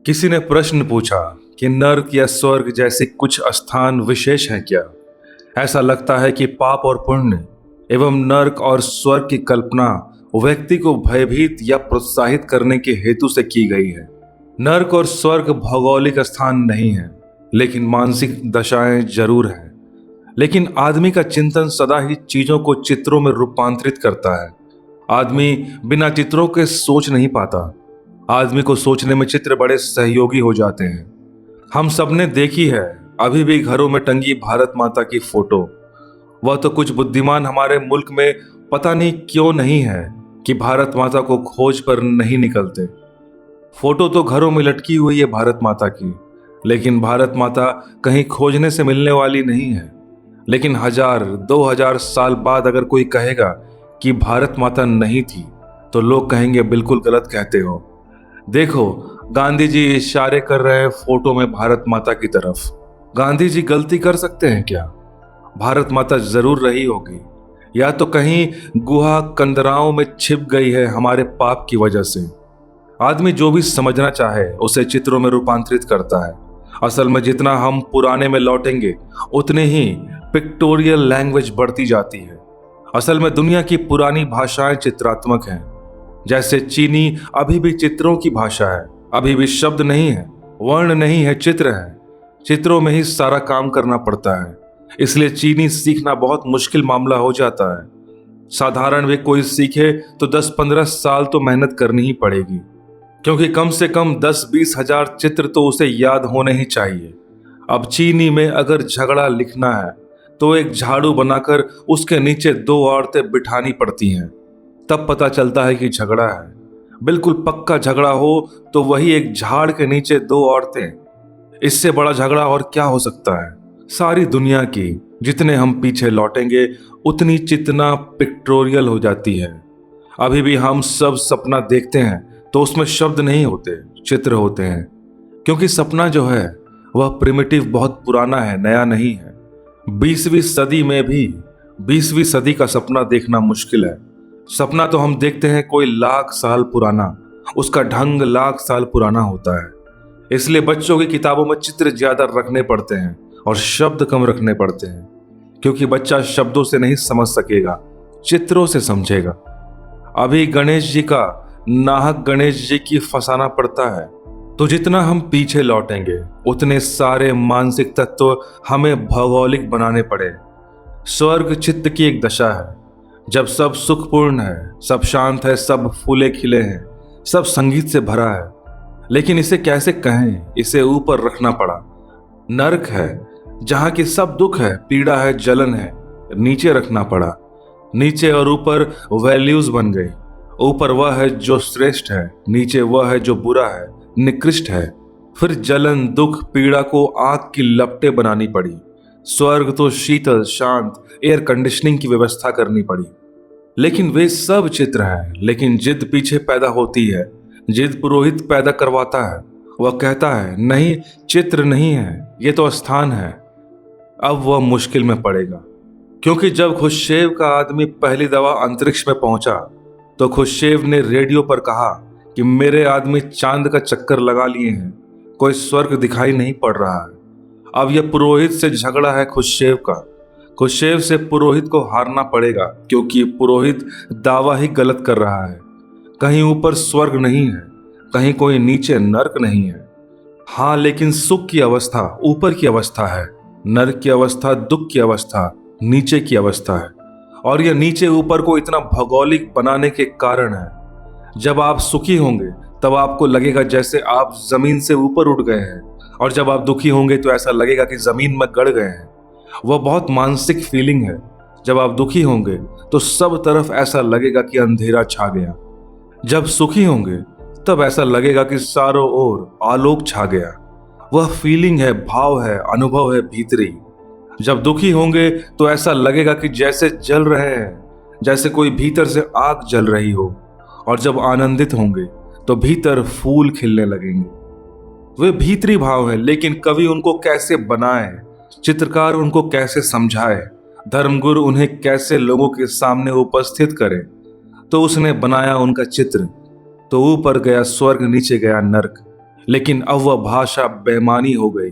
किसी ने प्रश्न पूछा कि नर्क या स्वर्ग जैसे कुछ स्थान विशेष हैं क्या। ऐसा लगता है कि पाप और पुण्य एवं नर्क और स्वर्ग की कल्पना व्यक्ति को भयभीत या प्रोत्साहित करने के हेतु से की गई है। नर्क और स्वर्ग भौगोलिक स्थान नहीं है, लेकिन मानसिक दशाएं जरूर हैं। लेकिन आदमी का चिंतन सदा ही चीजों को चित्रों में रूपांतरित करता है। आदमी बिना चित्रों के सोच नहीं पाता। आदमी को सोचने में चित्र बड़े सहयोगी हो जाते हैं। हम सबने देखी है अभी भी घरों में टंगी भारत माता की फोटो। वह तो कुछ बुद्धिमान हमारे मुल्क में पता नहीं क्यों नहीं है कि भारत माता को खोज पर नहीं निकलते। फोटो तो घरों में लटकी हुई है भारत माता की, लेकिन भारत माता कहीं खोजने से मिलने वाली नहीं है। लेकिन 1000-2000 साल बाद अगर कोई कहेगा कि भारत माता नहीं थी, तो लोग कहेंगे बिल्कुल गलत कहते हो। देखो, गांधी जी इशारे कर रहे हैं फोटो में भारत माता की तरफ। गांधी जी गलती कर सकते हैं क्या? भारत माता जरूर रही होगी, या तो कहीं गुहा कंदराओं में छिप गई है हमारे पाप की वजह से। आदमी जो भी समझना चाहे उसे चित्रों में रूपांतरित करता है। असल में जितना हम पुराने में लौटेंगे उतने ही पिक्टोरियल लैंग्वेज बढ़ती जाती है। असल में दुनिया की पुरानी भाषाएं चित्रात्मक हैं। जैसे चीनी अभी भी चित्रों की भाषा है। अभी भी शब्द नहीं है, वर्ण नहीं है, चित्र है। चित्रों में ही सारा काम करना पड़ता है। इसलिए चीनी सीखना बहुत मुश्किल मामला हो जाता है। साधारण भी कोई सीखे तो 10-15 साल तो मेहनत करनी ही पड़ेगी, क्योंकि कम से कम 10-20 हजार चित्र तो उसे याद होने ही चाहिए। अब चीनी में अगर झगड़ा लिखना है तो एक झाड़ू बनाकर उसके नीचे 2 औरतें बिठानी पड़ती हैं, तब पता चलता है कि झगड़ा है। बिल्कुल पक्का झगड़ा हो तो वही एक झाड़ के नीचे 2 औरतें। इससे बड़ा झगड़ा और क्या हो सकता है? सारी दुनिया की जितने हम पीछे लौटेंगे उतनी चितना पिक्टोरियल हो जाती है। अभी भी हम सब सपना देखते हैं तो उसमें शब्द नहीं होते, चित्र होते हैं। क्योंकि सपना जो है वह प्रिमिटिव बहुत पुराना है, नया नहीं है। 20वीं सदी में भी 20वीं सदी का सपना देखना मुश्किल है। सपना तो हम देखते हैं कोई लाख साल पुराना, उसका ढंग लाख साल पुराना होता है। इसलिए बच्चों की किताबों में चित्र ज्यादा रखने पड़ते हैं और शब्द कम रखने पड़ते हैं, क्योंकि बच्चा शब्दों से नहीं समझ सकेगा, चित्रों से समझेगा। अभी गणेश जी का नाहक गणेश जी की फंसाना पड़ता है। तो जितना हम पीछे लौटेंगे उतने सारे मानसिक तत्व हमें भौगोलिक बनाने पड़े। स्वर्ग चित्त की एक दशा है, जब सब सुखपूर्ण है, सब शांत है, सब फूले खिले हैं, सब संगीत से भरा है। लेकिन इसे कैसे कहें, इसे ऊपर रखना पड़ा। नर्क है जहां की सब दुख है, पीड़ा है, जलन है, नीचे रखना पड़ा। नीचे और ऊपर वैल्यूज बन गई। ऊपर वह है जो श्रेष्ठ है, नीचे वह है जो बुरा है, निकृष्ट है। फिर जलन, दुख, पीड़ा को आग की लपटें बनानी पड़ी। स्वर्ग तो शीतल, शांत, एयर कंडीशनिंग की व्यवस्था करनी पड़ी। लेकिन वे सब चित्र हैं। लेकिन जिद पीछे पैदा होती है, जिद पुरोहित पैदा करवाता है। वह कहता है नहीं, चित्र नहीं है, ये तो स्थान है। अब वह मुश्किल में पड़ेगा, क्योंकि जब खुश्चेव का आदमी पहली दवा अंतरिक्ष में पहुंचा तो खुश्चेव ने रेडियो पर कहा कि मेरे आदमी चांद का चक्कर लगा लिए हैं, कोई स्वर्ग दिखाई नहीं पड़ रहा है। अब यह पुरोहित से झगड़ा है खुश्चेव का। खुश्चेव से पुरोहित को हारना पड़ेगा, क्योंकि पुरोहित दावा ही गलत कर रहा है। कहीं ऊपर स्वर्ग नहीं है, कहीं कोई नीचे नर्क नहीं है। हाँ, लेकिन सुख की अवस्था ऊपर की अवस्था है, नर्क की अवस्था दुख की अवस्था नीचे की अवस्था है। और यह नीचे ऊपर को इतना भौगोलिक बनाने के कारण है। जब आप सुखी होंगे तब आपको लगेगा जैसे आप जमीन से ऊपर उठ गए हैं, और जब आप दुखी होंगे तो ऐसा लगेगा कि जमीन में गड़ गए हैं। वह बहुत मानसिक फीलिंग है। जब आप दुखी होंगे तो सब तरफ ऐसा लगेगा कि अंधेरा छा गया। जब सुखी होंगे तब ऐसा लगेगा कि चारों ओर आलोक छा गया। वह फीलिंग है, भाव है, अनुभव है भीतरी। जब दुखी होंगे तो ऐसा लगेगा कि जैसे जल रहे हैं, जैसे कोई भीतर से आग जल रही हो। और जब आनंदित होंगे तो भीतर फूल खिलने लगेंगे। वे भीतरी भाव है, लेकिन कवि उनको कैसे बनाए, चित्रकार उनको कैसे समझाए, धर्मगुरु उन्हें कैसे लोगों के सामने उपस्थित करे। तो उसने बनाया उनका चित्र। तो ऊपर गया स्वर्ग, नीचे गया नर्क। लेकिन अब वह भाषा बेमानी हो गई।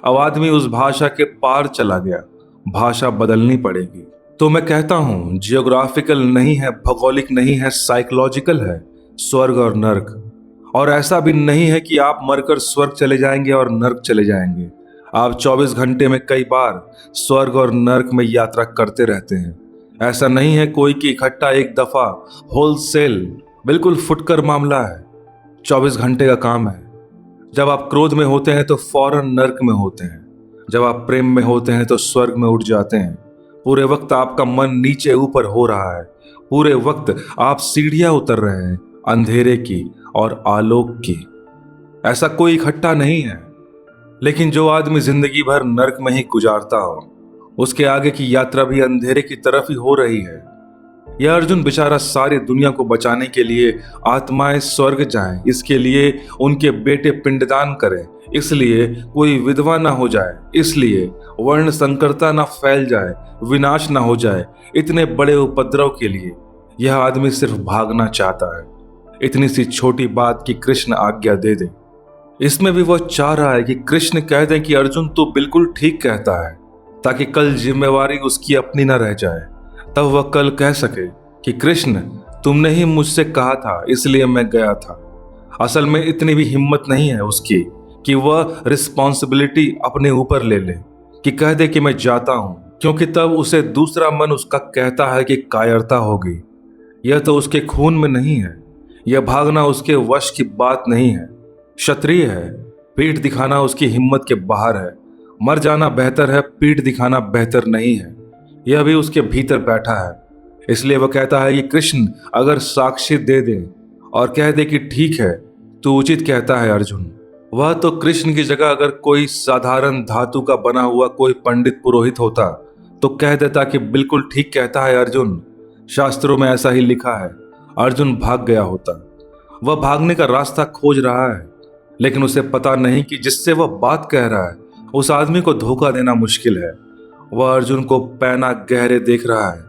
अब आदमी उस भाषा के पार चला गया। भाषा बदलनी पड़ेगी। तो मैं कहता हूं, जियोग्राफिकल नहीं है, भौगोलिक नहीं है, साइकोलॉजिकल है स्वर्ग और नर्क। और ऐसा भी नहीं है कि आप मरकर स्वर्ग चले जाएंगे और नर्क चले जाएंगे। आप 24 घंटे में कई बार स्वर्ग और नर्क में यात्रा करते रहते हैं। ऐसा नहीं है कोई कि इकट्ठा एक दफा होलसेल, बिल्कुल फुटकर मामला है। 24 घंटे का काम है। जब आप क्रोध में होते हैं तो फौरन नर्क में होते हैं। जब आप प्रेम में होते हैं तो स्वर्ग में उठ जाते हैं। पूरे वक्त आपका मन नीचे ऊपर हो रहा है। पूरे वक्त आप सीढ़ियां उतर रहे हैं, अंधेरे की और आलोक की। ऐसा कोई इकट्ठा नहीं है। लेकिन जो आदमी जिंदगी भर नर्क में ही गुजारता हो, उसके आगे की यात्रा भी अंधेरे की तरफ ही हो रही है। यह अर्जुन बेचारा सारी दुनिया को बचाने के लिए आत्माएं स्वर्ग जाएं, इसके लिए उनके बेटे पिंडदान करें, इसलिए कोई विधवा ना हो जाए, इसलिए वर्ण संकरता ना फैल जाए, विनाश ना हो जाए, इतने बड़े उपद्रव के लिए यह आदमी सिर्फ भागना चाहता है। इतनी सी छोटी बात कि कृष्ण आज्ञा दे दे। इसमें भी वह चाह रहा है कि कृष्ण कह दें कि अर्जुन तू बिल्कुल ठीक कहता है, ताकि कल जिम्मेवारी उसकी अपनी न रह जाए। तब वह कल कह सके कि कृष्ण तुमने ही मुझसे कहा था, इसलिए मैं गया था। असल में इतनी भी हिम्मत नहीं है उसकी कि वह रिस्पॉन्सिबिलिटी अपने ऊपर ले ले, कि कह दे कि मैं जाता हूं, क्योंकि तब उसे दूसरा मन उसका कहता है कि कायरता होगी। यह तो उसके खून में नहीं है। यह भागना उसके वश की बात नहीं है। क्षत्रिय है, पीठ दिखाना उसकी हिम्मत के बाहर है। मर जाना बेहतर है, पीठ दिखाना बेहतर नहीं है। यह भी उसके भीतर बैठा है। इसलिए वह कहता है कि कृष्ण अगर साक्षी दे दे और कह दे कि ठीक है, तू उचित कहता है अर्जुन। वह तो कृष्ण की जगह अगर कोई साधारण धातु का बना हुआ कोई पंडित पुरोहित होता तो कह देता कि बिल्कुल ठीक कहता है अर्जुन, शास्त्रों में ऐसा ही लिखा है। अर्जुन भाग गया होता। वह भागने का रास्ता खोज रहा है, लेकिन उसे पता नहीं कि जिससे वह बात कह रहा है उस आदमी को धोखा देना मुश्किल है। वह अर्जुन को पैना गहरे देख रहा है।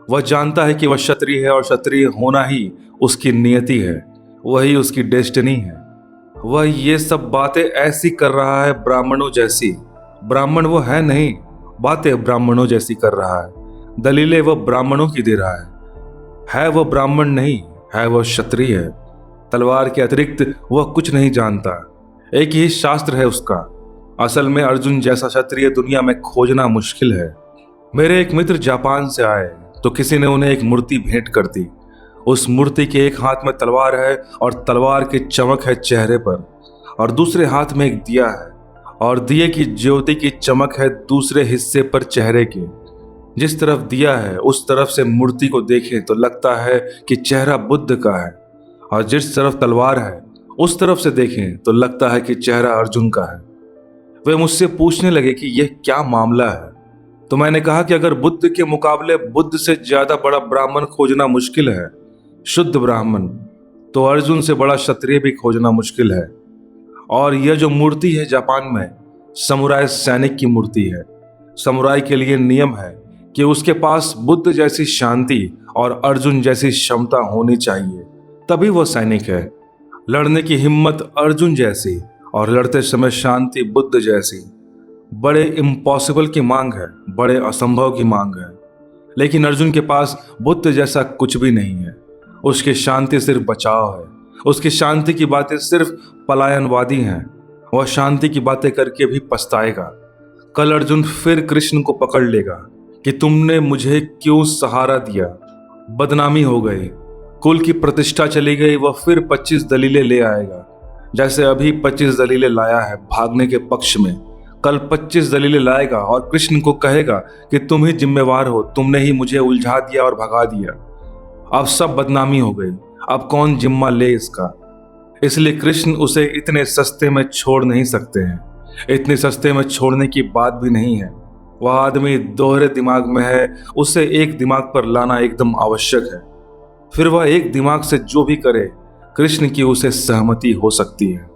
वह जानता है कि वह क्षत्रिय है और क्षत्रिय होना ही उसकी नियति है, वही उसकी डेस्टिनी है। वह ये सब बातें ऐसी कर रहा है ब्राह्मणों जैसी। ब्राह्मण वो है नहीं, बातें ब्राह्मणों जैसी कर रहा है। दलीलें वह ब्राह्मणों की दे रहा है वह ब्राह्मण नहीं, है वह क्षत्रिय है। तलवार के अतिरिक्त वह कुछ नहीं जानता। एक ही शास्त्र है उसका। असल में अर्जुन जैसा क्षत्रिय दुनिया में खोजना मुश्किल है। मेरे एक मित्र जापान से आए तो किसी ने उन्हें एक मूर्ति भेंट कर दी। उस मूर्ति के एक हाथ में तलवार है और तलवार की चमक है चेहरे पर, और दूसरे हाथ में एक दिया है और दिए की ज्योति की चमक है दूसरे हिस्से पर चेहरे के। जिस तरफ दिया है उस तरफ से मूर्ति को देखें तो लगता है कि चेहरा बुद्ध का है, और जिस तरफ तलवार है उस तरफ से देखें तो लगता है कि चेहरा अर्जुन का है। वे मुझसे पूछने लगे कि यह क्या मामला है। तो मैंने कहा कि अगर बुद्ध के मुकाबले बुद्ध से ज्यादा बड़ा ब्राह्मण खोजना मुश्किल है, शुद्ध ब्राह्मण, तो अर्जुन से बड़ा क्षत्रिय भी खोजना मुश्किल है। और यह जो मूर्ति है जापान में, समुराय सैनिक की मूर्ति है। समुराय के लिए नियम है कि उसके पास बुद्ध जैसी शांति और अर्जुन जैसी क्षमता होनी चाहिए, तभी वह सैनिक है। लड़ने की हिम्मत अर्जुन जैसी और लड़ते समय शांति बुद्ध जैसी। बड़े इम्पॉसिबल की मांग है, बड़े असंभव की मांग है। लेकिन अर्जुन के पास बुद्ध जैसा कुछ भी नहीं है। उसकी शांति सिर्फ बचाव है। उसकी शांति की बातें सिर्फ पलायनवादी हैं। वह शांति की बातें करके भी पछताएगा। कल अर्जुन फिर कृष्ण को पकड़ लेगा कि तुमने मुझे क्यों सहारा दिया। बदनामी हो गई, कुल की प्रतिष्ठा चली गई। वह फिर 25 दलीलें ले आएगा। जैसे अभी 25 दलीलें लाया है भागने के पक्ष में, कल 25 दलीलें लाएगा और कृष्ण को कहेगा कि तुम ही जिम्मेवार हो, तुमने ही मुझे उलझा दिया और भगा दिया। अब सब बदनामी हो गई, अब कौन जिम्मा ले इसका। इसलिए कृष्ण उसे इतने सस्ते में छोड़ नहीं सकते हैं। इतने सस्ते में छोड़ने की बात भी नहीं है। वह आदमी दोहरे दिमाग में है, उसे एक दिमाग पर लाना एकदम आवश्यक है। फिर वह एक दिमाग से जो भी करे, कृष्ण की उसे सहमति हो सकती है।